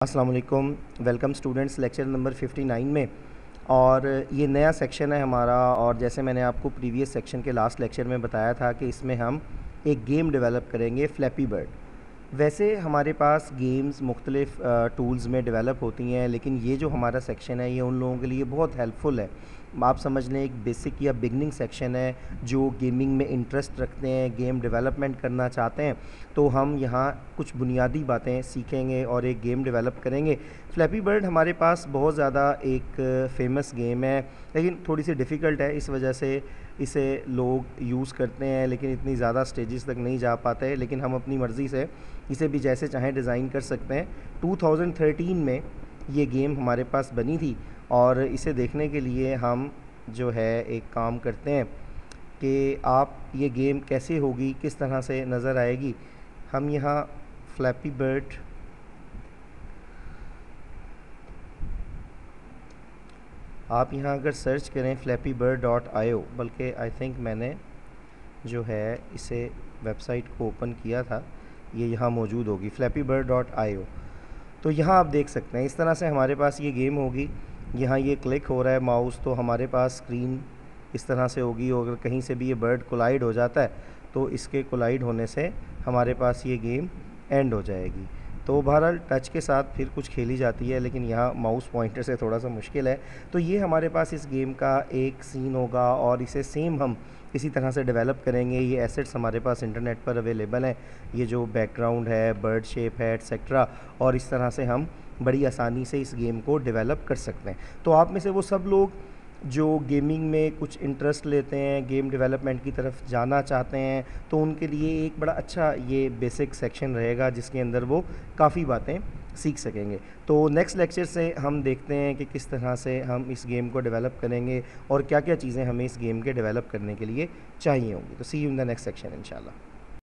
अस्सलाम वालेकुम। Welcome students lecture number 59 में। और ये नया सेक्शन है हमारा, और जैसे मैंने आपको प्रीवियस सेक्शन के लास्ट लेक्चर में बताया था कि इसमें हम एक गेम डेवलप करेंगे, फ्लैपी बर्ड। वैसे हमारे पास गेम्स मुख्तलिफ़ टूल्स में डेवलप होती हैं, लेकिन ये जो हमारा सेक्शन है ये उन लोगों के लिए बहुत हेल्पफुल है। आप समझ लें एक बेसिक या बिगनिंग सेक्शन है, जो गेमिंग में इंटरेस्ट रखते हैं, गेम डेवलपमेंट करना चाहते हैं, तो हम यहाँ कुछ बुनियादी बातें सीखेंगे और एक गेम डेवलप करेंगे। फ्लैपी बर्ड हमारे पास बहुत ज़्यादा एक फ़ेमस गेम है, लेकिन थोड़ी सी डिफ़िकल्ट है, इस वजह से इसे लोग यूज़ करते हैं लेकिन इतनी ज़्यादा स्टेजेस तक नहीं जा पाते। लेकिन हम अपनी मर्ज़ी से इसे भी जैसे चाहें डिज़ाइन कर सकते हैं। 2013 में ये गेम हमारे पास बनी थी, और इसे देखने के लिए हम जो है एक काम करते हैं कि आप ये गेम कैसे होगी, किस तरह से नज़र आएगी। हम यहाँ फ्लैपी बर्ड आप यहाँ अगर सर्च करें flappybird.io, बल्कि आई थिंक मैंने जो है इसे वेबसाइट को ओपन किया था, ये यहाँ मौजूद होगी flappybird.io। तो यहाँ आप देख सकते हैं इस तरह से हमारे पास ये गेम होगी। यहाँ ये क्लिक हो रहा है माउस, तो हमारे पास स्क्रीन इस तरह से होगी, और अगर कहीं से भी ये बर्ड कोलाइड हो जाता है तो इसके कोलाइड होने से हमारे पास ये गेम एंड हो जाएगी। तो बहरहाल टच के साथ फिर कुछ खेली जाती है, लेकिन यहाँ माउस पॉइंटर से थोड़ा सा मुश्किल है। तो ये हमारे पास इस गेम का एक सीन होगा, और इसे सेम हम इसी तरह से डेवलप करेंगे। ये एसेट्स हमारे पास इंटरनेट पर अवेलेबल हैं, ये जो बैकग्राउंड है, बर्ड शेप है, एट्सेट्रा, और इस तरह से हम बड़ी आसानी से इस गेम को डेवलप कर सकते हैं। तो आप में से वो सब लोग जो गेमिंग में कुछ इंटरेस्ट लेते हैं, गेम डेवलपमेंट की तरफ जाना चाहते हैं, तो उनके लिए एक बड़ा अच्छा ये बेसिक सेक्शन रहेगा, जिसके अंदर वो काफ़ी बातें सीख सकेंगे। तो नेक्स्ट लेक्चर से हम देखते हैं कि किस तरह से हम इस गेम को डेवलप करेंगे और क्या क्या चीज़ें हमें इस गेम के डेवलप करने के लिए चाहिए होंगी। तो see you in the next section इंशाल्लाह।